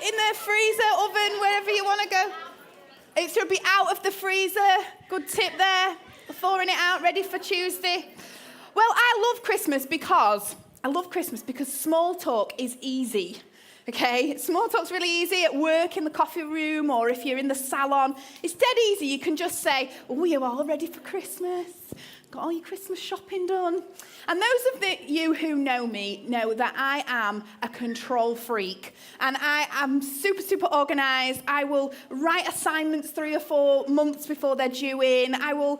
in the freezer, oven, wherever you want to go. It should be out of the freezer. Good tip there. Thawing it out, ready for Tuesday. Well, I love Christmas because small talk is easy. Okay, small talk's really easy at work, in the coffee room, or if you're in the salon. It's dead easy. You can just say, oh, you're all ready for Christmas. Got all your Christmas shopping done. And those of you who know me know that I am a control freak. And I am super, super organised. I will write assignments 3 or 4 months before they're due in. I will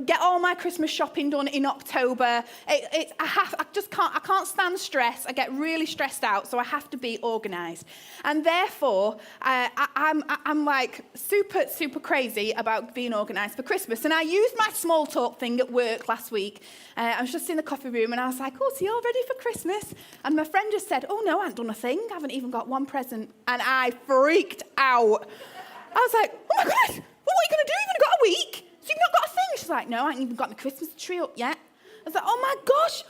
get all my Christmas shopping done in October. I can't stand stress. I get really stressed out, so I have to be organised. And therefore, I'm like super, super crazy about being organised for Christmas. And I used my small talk thing at work last week. I was just in the coffee room and I was like, oh, so you're ready for Christmas? And my friend just said, oh, no, I haven't done a thing. I haven't even got one present. And I freaked out. I was like, oh, my God, what are you going to do? You've only got a week. So you've not got a thing? She's like, no, I haven't even got the Christmas tree up yet. I was like, oh, my gosh.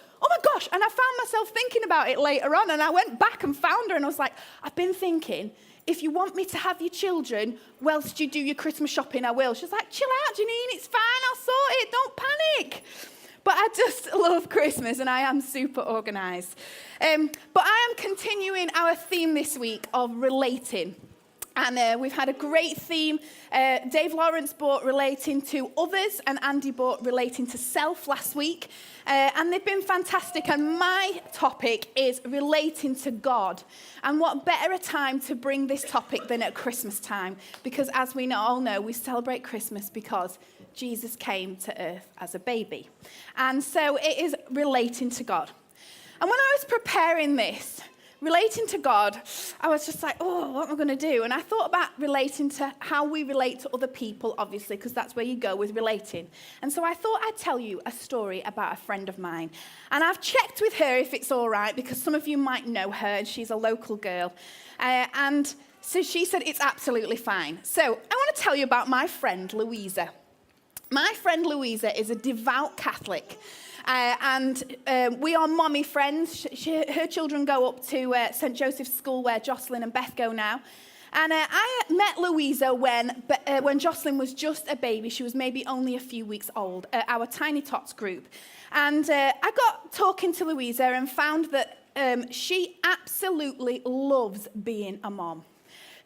And I found myself thinking about it later on. And I went back and found her and I was like, I've been thinking, if you want me to have your children whilst you do your Christmas shopping, I will. She's like, chill out, Janine, it's fine, I'll sort it, don't panic. But I just love Christmas and I am super organised. But I am continuing our theme this week of relating. And we've had a great theme. Dave Lawrence brought relating to others and Andy brought relating to self last week. And they've been fantastic. And my topic is relating to God. And what better a time to bring this topic than at Christmas time? Because as we all know, we celebrate Christmas because Jesus came to earth as a baby. And so it is relating to God. And when I was preparing this, relating to God, I was just like, oh, what am I going to do? And I thought about relating to how we relate to other people, obviously, because that's where you go with relating. And so I thought I'd tell you a story about a friend of mine. And I've checked with her if it's all right, because some of you might know her, and she's a local girl. And so she said it's absolutely fine. So I want to tell you about my friend, Louisa. My friend Louisa is a devout Catholic. And we are mommy friends. Her children go up to St. Joseph's School where Jocelyn and Beth go now. And I met Louisa when Jocelyn was just a baby. She was maybe only a few weeks old, at our Tiny Tots group. And I got talking to Louisa and found that she absolutely loves being a mom.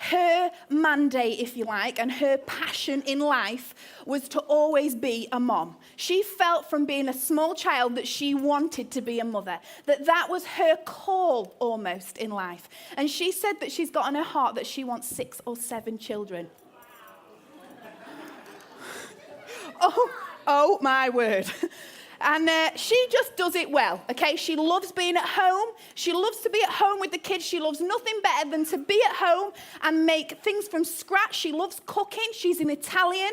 Her mandate, if you like, and her passion in life was to always be a mom. She felt from being a small child that she wanted to be a mother, that was her call almost in life. And she said that she's got on her heart that she wants 6 or 7 children. Oh my word. And she just does it well, okay? She loves being at home. She loves to be at home with the kids. She loves nothing better than to be at home and make things from scratch. She loves cooking. She's an Italian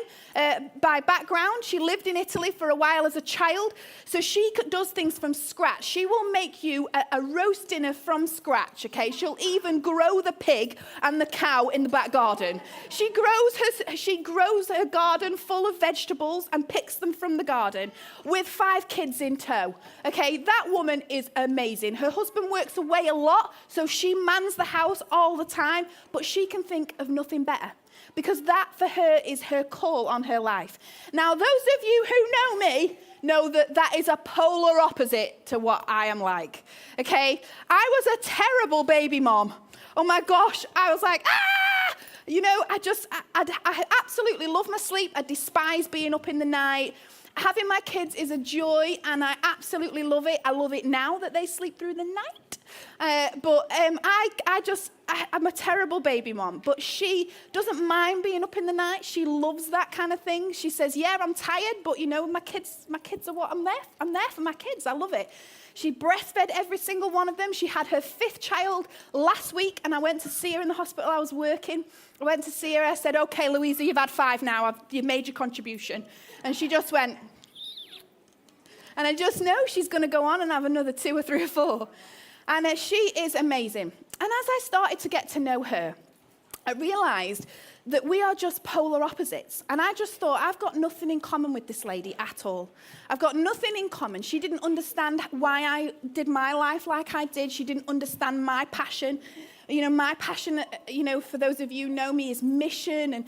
by background. She lived in Italy for a while as a child. So she does things from scratch. She will make you a roast dinner from scratch, okay? She'll even grow the pig and the cow in the back garden. She grows her garden full of vegetables and picks them from the garden with 5 kids in tow. Okay, that woman is amazing. Her husband works away a lot, so she mans the house all the time, but she can think of nothing better because that for her is her call on her life. Now, those of you who know me know that that is a polar opposite to what I am like. Okay, I was a terrible baby mom. Oh my gosh, I was like, you know, I absolutely love my sleep. I despise being up in the night. Having my kids is a joy, and I absolutely love it. I love it now that they sleep through the night. I'm a terrible baby mom, but she doesn't mind being up in the night. She loves that kind of thing. She says, yeah, I'm tired, but you know, my kids are what I'm there for my kids. I love it. She breastfed every single one of them. She had her 5th child last week, and I went to see her in the hospital. I was working. I went to see her. I said, okay, Louisa, you've had 5 now. You've made your contribution. And she just went, and I just know she's going to go on and have another 2 or 3 or 4. And she is amazing. And as I started to get to know her, I realized that we are just polar opposites. And I just thought, I've got nothing in common with this lady at all. I've got nothing in common. She didn't understand why I did my life like I did. She didn't understand my passion. My passion, for those of you who know me, is mission and,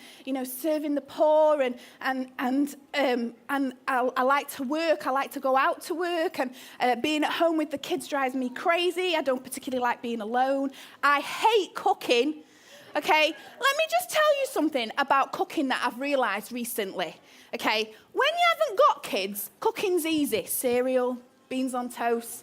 serving the poor and I like to work. I like to go out to work, and being at home with the kids drives me crazy. I don't particularly like being alone. I hate cooking. Okay, let me just tell you something about cooking that I've realised recently. Okay, when you haven't got kids, cooking's easy. Cereal, beans on toast.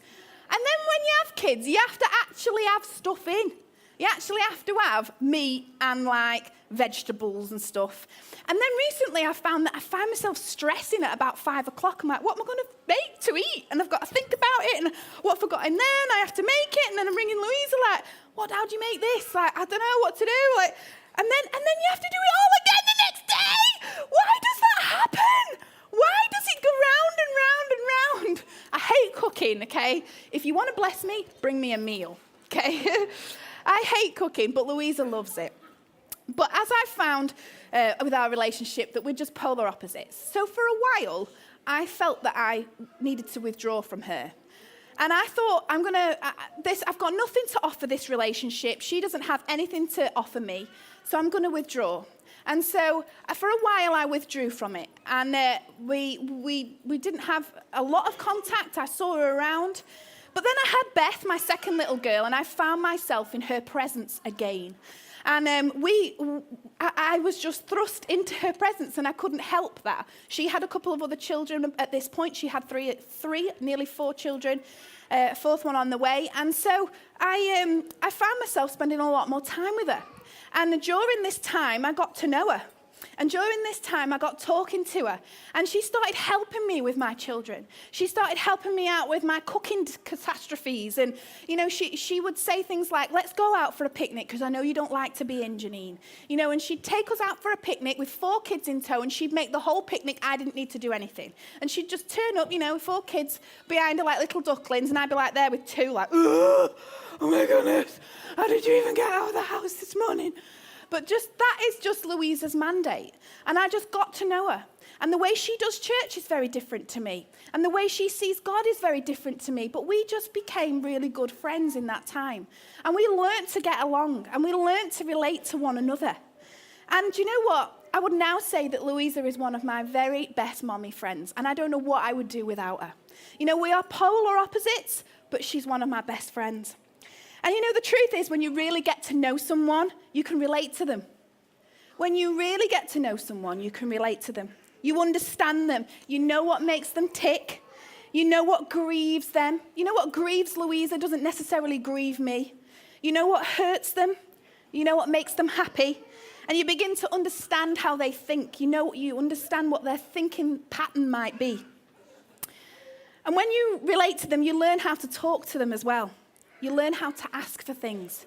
And then when you have kids, you have to actually have stuff in. You actually have to have meat and like vegetables and stuff. And then recently I found myself stressing at about 5 o'clock. I'm like, what am I going to make to eat? And I've got to think about it, and what have I got in there? And I have to make it. And then I'm ringing Louisa like, how do you make this? Like, I don't know what to do. Like, and then you have to do it all again the next day. Why does that happen? Why does it go round and round and round? I hate cooking, okay? If you want to bless me, bring me a meal, okay? I hate cooking, but Louisa loves it. But as I found with our relationship, that we're just polar opposites. So for a while, I felt that I needed to withdraw from her. And I thought, I've got nothing to offer this relationship. She doesn't have anything to offer me, so I'm going to withdraw. And so for a while, I withdrew from it. And we didn't have a lot of contact. I saw her around. But then I had Beth, my second little girl, and I found myself in her presence again. And I was just thrust into her presence, and I couldn't help that. She had a couple of other children at this point. She had three, nearly 4 children, fourth one on the way. And so I found myself spending a lot more time with her. And during this time, I got to know her. And during this time, I got talking to her. And she started helping me with my children. She started helping me out with my cooking catastrophes. And, she would say things like, let's go out for a picnic, because I know you don't like to be in, Janine. And she'd take us out for a picnic with 4 kids in tow, and she'd make the whole picnic. I didn't need to do anything. And she'd just turn up, with 4 kids behind her like little ducklings, and I'd be like there with 2, like, oh my goodness, how did you even get out of the house this morning? But that is just Louisa's mandate. And I just got to know her. And the way she does church is very different to me. And the way she sees God is very different to me. But we just became really good friends in that time. And we learned to get along. And we learned to relate to one another. And you know what? I would now say that Louisa is one of my very best mommy friends. And I don't know what I would do without her. We are polar opposites, but she's one of my best friends. And the truth is, when you really get to know someone, you can relate to them. When you really get to know someone, you can relate to them. You understand them. You know what makes them tick. You know what grieves them. You know what grieves Louisa doesn't necessarily grieve me. You know what hurts them. You know what makes them happy. And you begin to understand how they think. You understand what their thinking pattern might be. And when you relate to them, you learn how to talk to them as well. You learn how to ask for things.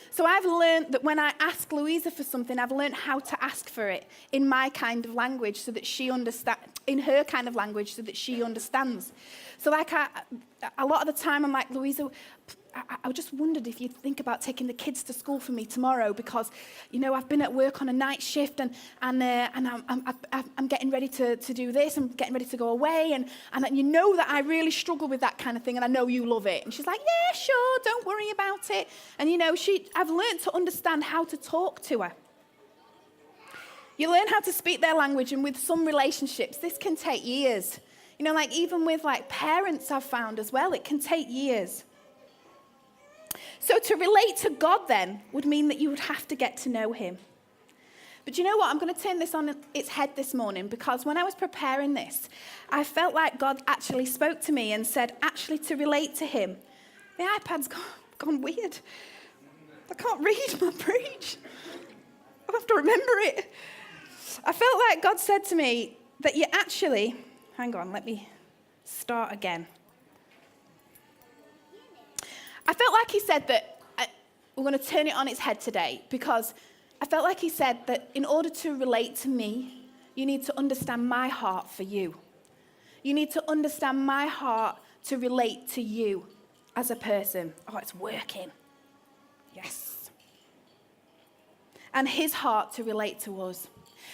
So I've learned that when I ask Louisa for something, I've learned how to ask for it in my kind of language so that she understands, in her kind of language so that she understands. So a lot of the time I'm like, Louisa, I just wondered if you'd think about taking the kids to school for me tomorrow, because, I've been at work on a night shift and I'm getting ready to do this. I'm getting ready to go away. And that I really struggle with that kind of thing, and I know you love it. And she's like, yeah, sure, don't worry about it. And, I've learned to understand how to talk to her. You learn how to speak their language, and with some relationships, this can take years. Even with parents, I've found as well, it can take years. So to relate to God then would mean that you would have to get to know him. But you know what? I'm going to turn this on its head this morning, because when I was preparing this, I felt like God actually spoke to me and said, actually, to relate to him, the iPad's gone weird. I can't read my preach. I have to remember it. I felt like God said to me that you actually, hang on, let me start again. I felt like he said that we're going to turn it on its head today, because I felt like he said that in order to relate to me, you need to understand my heart for you. You need to understand my heart to relate to you as a person. Oh, it's working. Yes. And his heart to relate to us.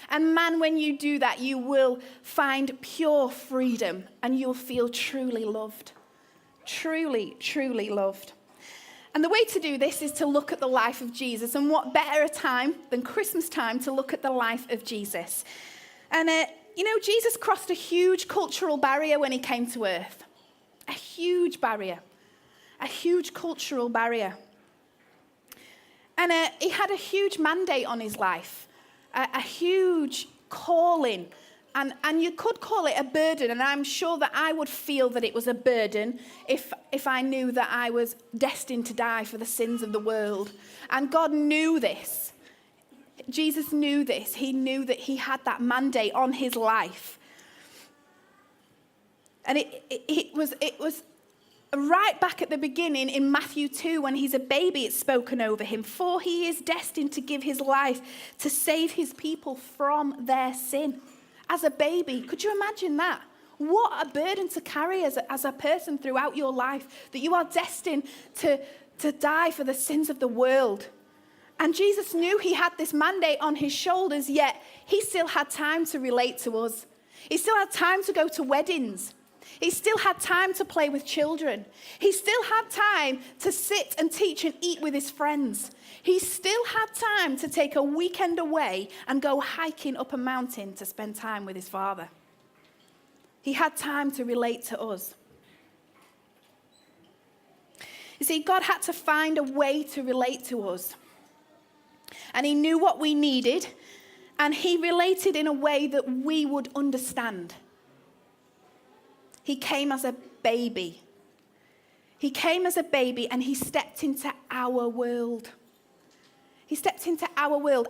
And man, when you do that, you will find pure freedom and you'll feel truly loved. Truly, truly loved. And the way to do this is to look at the life of Jesus. And what better a time than Christmas time to look at the life of Jesus. And, Jesus crossed a huge cultural barrier when he came to earth. A huge barrier. A huge cultural barrier. And he had a huge mandate on his life. A huge calling. And you could call it a burden, and I'm sure that I would feel that it was a burden if I knew that I was destined to die for the sins of the world. And God knew this. Jesus knew this. He knew that he had that mandate on his life. And it was right back at the beginning in Matthew 2, when he's a baby, it's spoken over him. For he is destined to give his life to save his people from their sin. As a baby, could you imagine that? What a burden to carry as a person throughout your life, that you are destined to die for the sins of the world. And Jesus knew he had this mandate on his shoulders, yet he still had time to relate to us. He still had time to go to weddings. He still had time to play with children. He still had time to sit and teach and eat with his friends. He still had time to take a weekend away and go hiking up a mountain to spend time with his Father. He had time to relate to us. You see, God had to find a way to relate to us. And he knew what we needed, and he related in a way that we would understand. He came as a baby. He came as a baby and he stepped into our world. He stepped into our world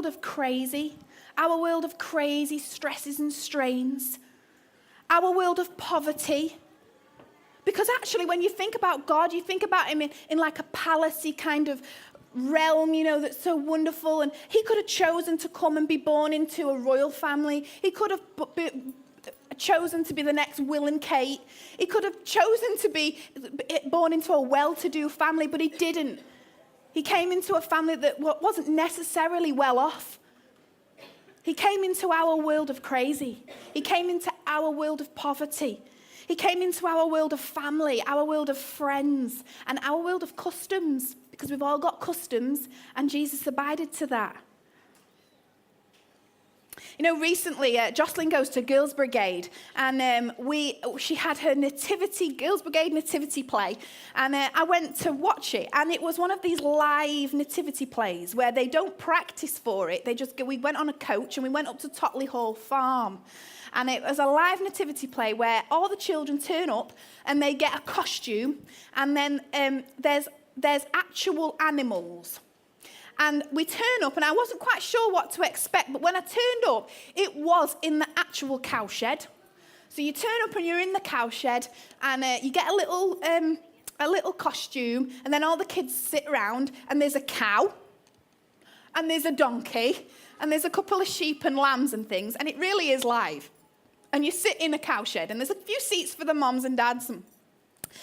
of crazy, our world of crazy stresses and strains, our world of poverty. Because actually, when you think about God, you think about him in like a palacey kind of realm, that's so wonderful. And he could have chosen to come and be born into a royal family. He could have chosen to be the next Will and Kate. He could have chosen to be born into a well-to-do family, but he didn't. He came into a family that wasn't necessarily well off. He came into our world of crazy. He came into our world of poverty. He came into our world of family, our world of friends, and our world of customs, because we've all got customs, and Jesus abided to that. Recently, Jocelyn goes to Girls' Brigade, and she had her Girls' Brigade nativity play, and I went to watch it, and it was one of these live nativity plays where they don't practice for it. We went on a coach, and we went up to Totley Hall Farm, and it was a live nativity play where all the children turn up, and they get a costume, and then there's actual animals. And we turn up, and I wasn't quite sure what to expect, but when I turned up, it was in the actual cowshed. So you turn up and you're in the cowshed, and you get a little costume, and then all the kids sit around, and there's a cow, and there's a donkey, and there's a couple of sheep and lambs and things, and it really is live. And you sit in a cowshed, and there's a few seats for the moms and dads. And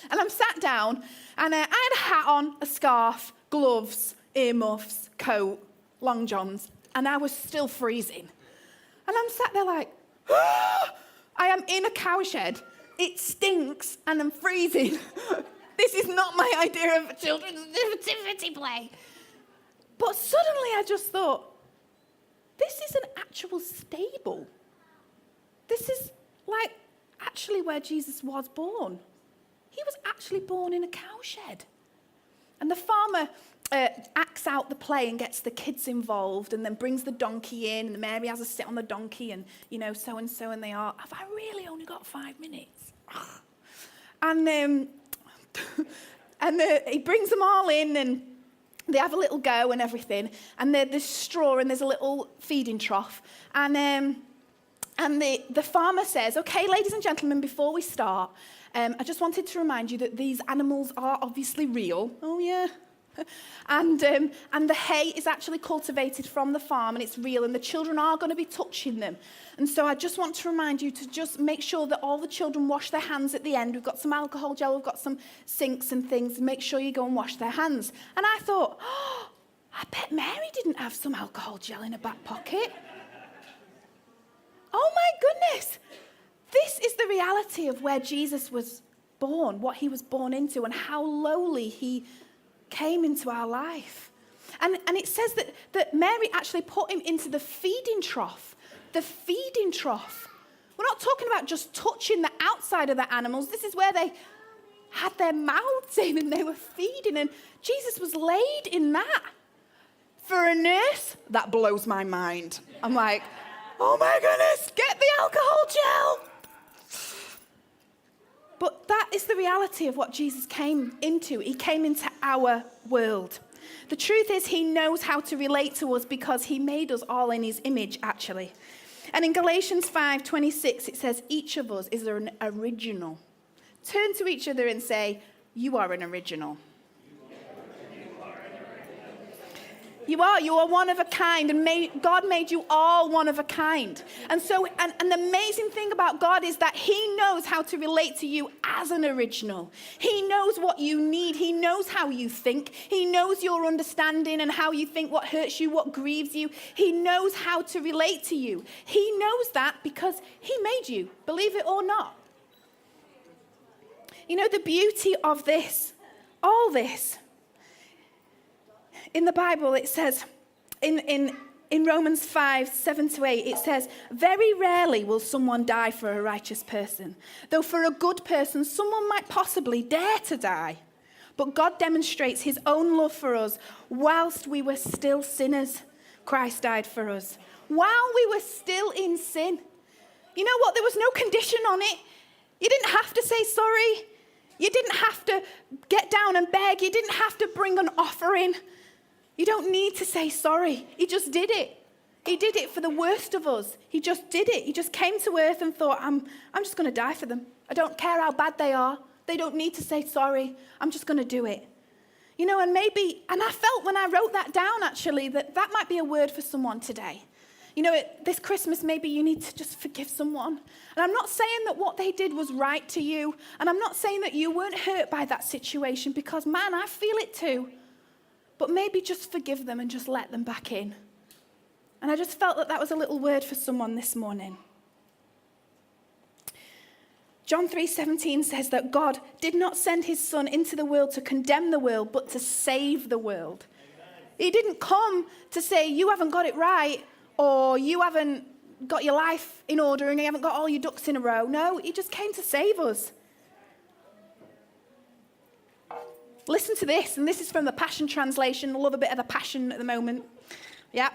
I'm sat down, and I had a hat on, a scarf, gloves, earmuffs, coat, long johns, and I was still freezing. And I'm sat there like, I am in a cowshed, it stinks, and I'm freezing. This is not my idea of a children's nativity play. But suddenly I just thought, this is an actual stable. This is like actually where Jesus was born. He was actually born in a cowshed. And the farmer acts out the play and gets the kids involved, and then brings the donkey in, and Mary has to sit on the donkey, and so-and-so, and they are, have I really only got 5 minutes? And he brings them all in, and they have a little go and everything, and there's straw, and there's a little feeding trough, and the farmer says, okay, ladies and gentlemen, before we start, I just wanted to remind you that these animals are obviously real. Oh, yeah. And the hay is actually cultivated from the farm, and it's real, and the children are going to be touching them. And so I just want to remind you to just make sure that all the children wash their hands at the end. We've got some alcohol gel, we've got some sinks and things. Make sure you go and wash their hands. And I thought, I bet Mary didn't have some alcohol gel in her back pocket. Oh my goodness. This is the reality of where Jesus was born, what he was born into, and how lowly he came into our life. And it says that Mary actually put him into the feeding trough. The feeding trough. We're not talking about just touching the outside of the animals. This is where they had their mouths in and they were feeding. And Jesus was laid in that. For a nurse, that blows my mind. I'm like, oh my goodness, get the alcohol gel. But that is the reality of what Jesus came into. He came into our world. The truth is he knows how to relate to us because he made us all in his image, actually. And in Galatians 5:26, it says, each of us is an original. Turn to each other and say, you are an original. You are one of a kind, and God made you all one of a kind. And so, and the amazing thing about God is that he knows how to relate to you as an original. He knows what you need. He knows how you think. He knows your understanding and how you think, what hurts you, what grieves you. He knows how to relate to you. He knows that because he made you, believe it or not. You know, the beauty of this, all this, in the Bible, it says, in Romans 5:7-8, it says, very rarely will someone die for a righteous person, though for a good person, someone might possibly dare to die. But God demonstrates his own love for us. Whilst we were still sinners, Christ died for us. While we were still in sin. You know what? There was no condition on it. You didn't have to say sorry. You didn't have to get down and beg. You didn't have to bring an offering. You don't need to say sorry. He just did it. He did it for the worst of us. He just did it. He just came to earth and thought, I'm just going to die for them. I don't care how bad they are. They don't need to say sorry. I'm just going to do it. You know, and I felt when I wrote that down, actually, that might be a word for someone today. You know, this Christmas, maybe you need to just forgive someone. And I'm not saying that what they did was right to you. And I'm not saying that you weren't hurt by that situation because, man, I feel it too. But maybe just forgive them and just let them back in. And I just felt that was a little word for someone this morning. John 3:17 says that God did not send his son into the world to condemn the world, but to save the world. Amen. He didn't come to say, you haven't got it right, or you haven't got your life in order and you haven't got all your ducks in a row. No, he just came to save us. Listen to this, and this is from the Passion Translation. I love a bit of the Passion at the moment. Yeah.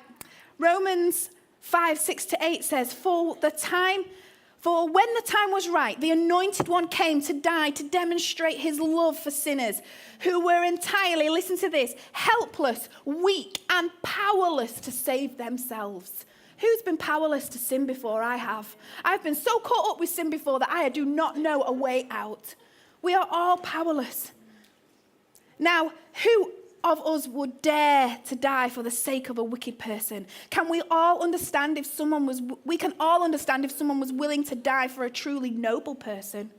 Romans 5:6-8 says, For when the time was right, the Anointed One came to die to demonstrate his love for sinners who were entirely, listen to this, helpless, weak, and powerless to save themselves. Who's been powerless to sin before? I have. I've been so caught up with sin before that I do not know a way out. We are all powerless. Now, who of us would dare to die for the sake of a wicked person? Can we all understand if someone was, we can all understand if someone was willing to die for a truly noble person.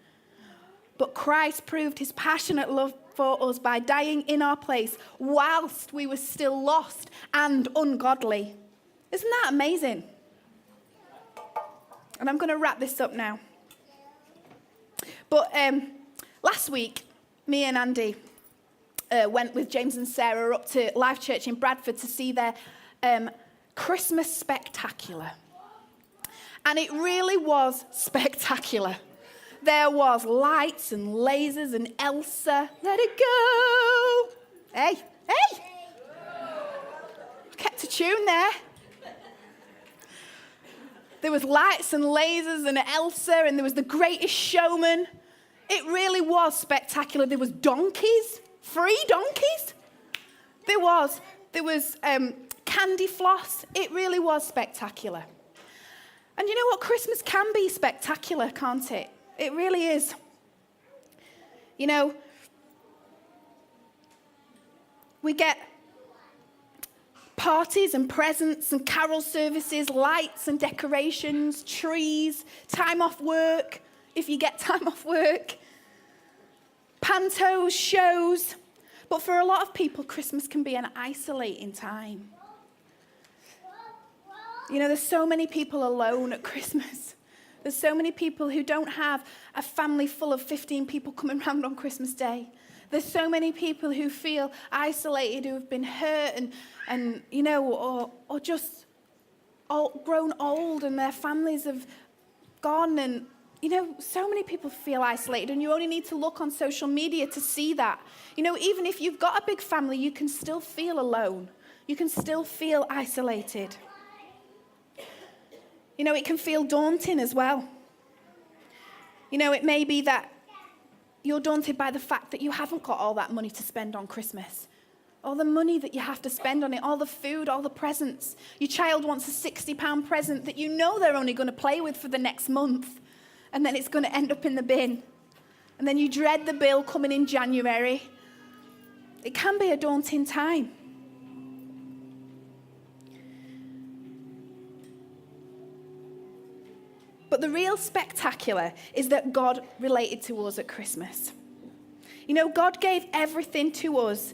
But Christ proved his passionate love for us by dying in our place whilst we were still lost and ungodly. Isn't that amazing? And I'm going to wrap this up now. But last week, me and Andy went with James and Sarah up to Life Church in Bradford to see their Christmas spectacular. And it really was spectacular. There was lights and lasers and Elsa. Let it go. Hey. Kept a tune there. There was lights and lasers and Elsa, and there was the Greatest Showman. It really was spectacular. There was donkeys. Free donkeys. There was candy floss. It really was spectacular. And you know what? Christmas can be spectacular, can't it? It really is. You know, we get parties and presents and carol services, lights and decorations, trees, time off work, if you get time off work, pantos, shows. But for a lot of people, Christmas can be an isolating time. You know, there's so many people alone at Christmas. There's so many people who don't have a family full of 15 people coming round on Christmas Day. There's so many people who feel isolated, who have been hurt and you know, or just grown old and their families have gone. And, you know, so many people feel isolated, and you only need to look on social media to see that. You know, even if you've got a big family, you can still feel alone. You can still feel isolated. You know, it can feel daunting as well. You know, it may be that you're daunted by the fact that you haven't got all that money to spend on Christmas. All the money that you have to spend on it, all the food, all the presents. Your child wants a £60 present that you know they're only going to play with for the next month, and then it's going to end up in the bin. And then you dread the bill coming in January. It can be a daunting time. But the real spectacular is that God related to us at Christmas. You know, God gave everything to us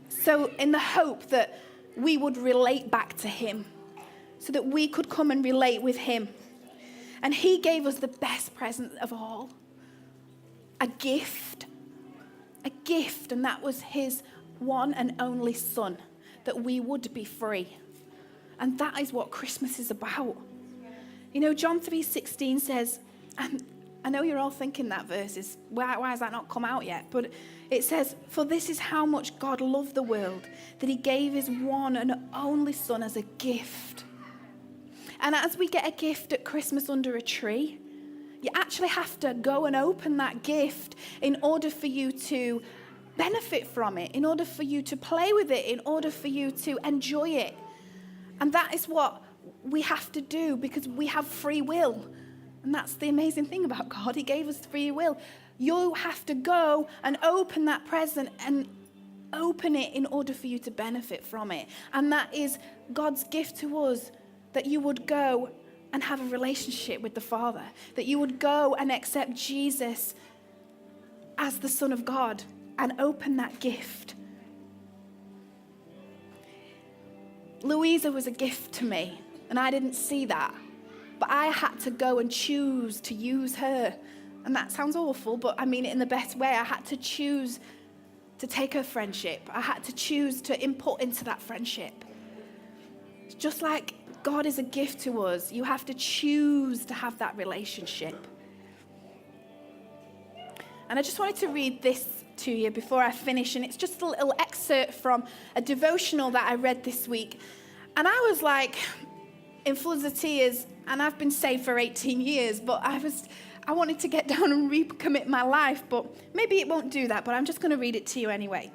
so in the hope that we would relate back to him, so that we could come and relate with him. And he gave us the best present of all, a gift, and that was his one and only son, that we would be free. And that is what Christmas is about. You know, John 3:16 says, and I know you're all thinking that verse is, why has that not come out yet? But it says, for this is how much God loved the world, that he gave his one and only son as a gift. And as we get a gift at Christmas under a tree, you actually have to go and open that gift in order for you to benefit from it, in order for you to play with it, in order for you to enjoy it. And that is what we have to do, because we have free will. And that's the amazing thing about God. He gave us free will. You have to go and open that present and open it in order for you to benefit from it. And that is God's gift to us, that you would go and have a relationship with the Father, that you would go and accept Jesus as the Son of God and open that gift. Louisa was a gift to me, and I didn't see that. But I had to go and choose to use her. And that sounds awful, but I mean it in the best way. I had to choose to take her friendship. I had to choose to input into that friendship. Just like God is a gift to us, you have to choose to have that relationship. And I just wanted to read this to you before I finish. And it's just a little excerpt from a devotional that I read this week. And I was like, in floods of tears, and I've been saved for 18 years, but I wanted to get down and recommit my life, but maybe it won't do that, but I'm just going to read it to you anyway.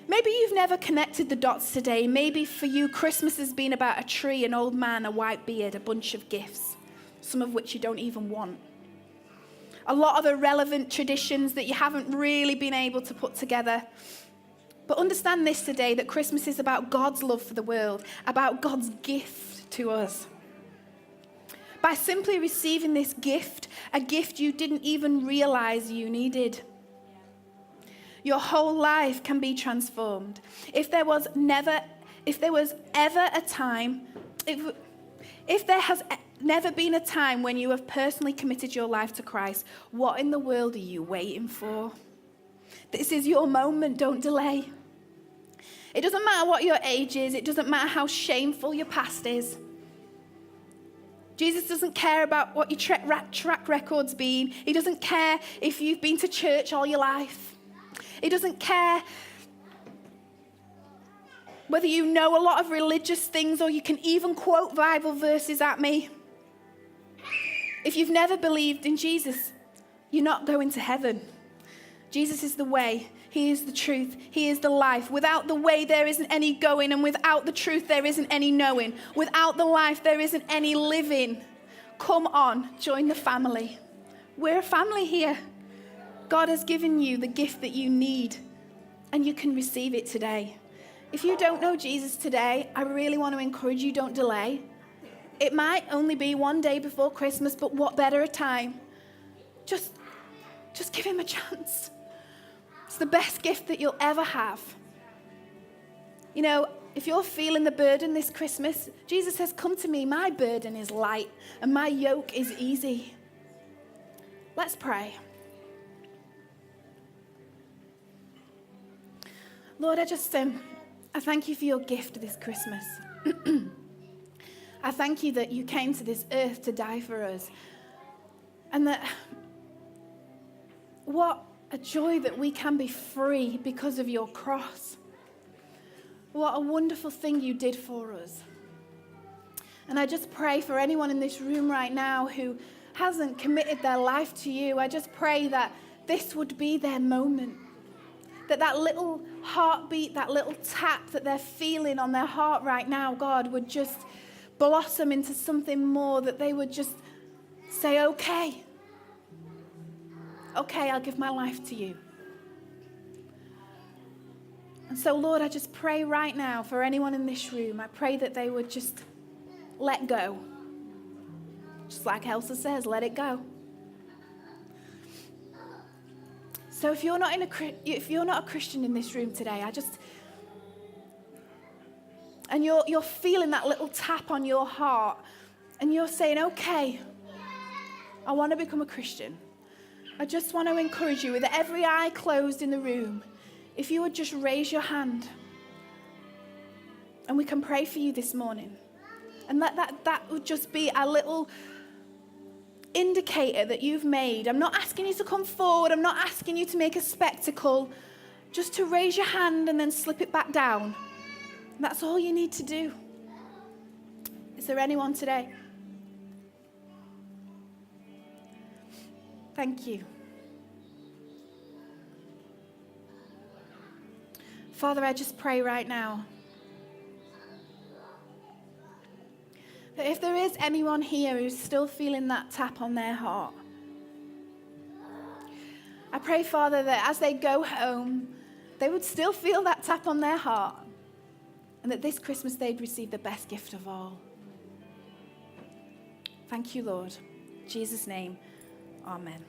Maybe you've never connected the dots today. Maybe for you, Christmas has been about a tree, an old man, a white beard, a bunch of gifts, some of which you don't even want. A lot of irrelevant traditions that you haven't really been able to put together. But understand this today, that Christmas is about God's love for the world, about God's gift to us. By simply receiving this gift, a gift you didn't even realize you needed, your whole life can be transformed. If there has never been a time when you have personally committed your life to Christ, what in the world are you waiting for? This is your moment, don't delay. It doesn't matter what your age is, it doesn't matter how shameful your past is. Jesus doesn't care about what your track record's been. He doesn't care if you've been to church all your life. He doesn't care whether you know a lot of religious things or you can even quote Bible verses at me. If you've never believed in Jesus, you're not going to heaven. Jesus is the way. He is the truth. He is the life. Without the way, there isn't any going, and without the truth, there isn't any knowing. Without the life, there isn't any living. Come on, join the family. We're a family here. God has given you the gift that you need, and you can receive it today. If you don't know Jesus today, I really want to encourage you, don't delay. It might only be one day before Christmas, but what better a time? Just give him a chance. It's the best gift that you'll ever have. You know, if you're feeling the burden this Christmas, Jesus says, come to me. My burden is light and my yoke is easy. Let's pray. Lord, I thank you for your gift this Christmas. I thank you that you came to this earth to die for us. And that what a joy that we can be free because of your cross. What a wonderful thing you did for us. And I just pray for anyone in this room right now who hasn't committed their life to you. I just pray that this would be their moment. That little heartbeat, that little tap that they're feeling on their heart right now, God, would just blossom into something more, that they would just say, okay, I'll give my life to you. And so, Lord, I just pray right now for anyone in this room. I pray that they would just let go. Just like Elsa says, let it go. So if you're not a Christian in this room today, and you're feeling that little tap on your heart, and you're saying, okay, I want to become a Christian. I just want to encourage you, with every eye closed in the room, if you would just raise your hand, and we can pray for you this morning. And that would just be a little indicator that you've made. I'm not asking you to come forward. I'm not asking you to make a spectacle. Just to raise your hand and then slip it back down. And that's all you need to do. Is there anyone today? Thank you. Father, I just pray right now that if there is anyone here who's still feeling that tap on their heart, I pray, Father, that as they go home, they would still feel that tap on their heart, and that this Christmas they'd receive the best gift of all. Thank you, Lord. In Jesus' name, amen.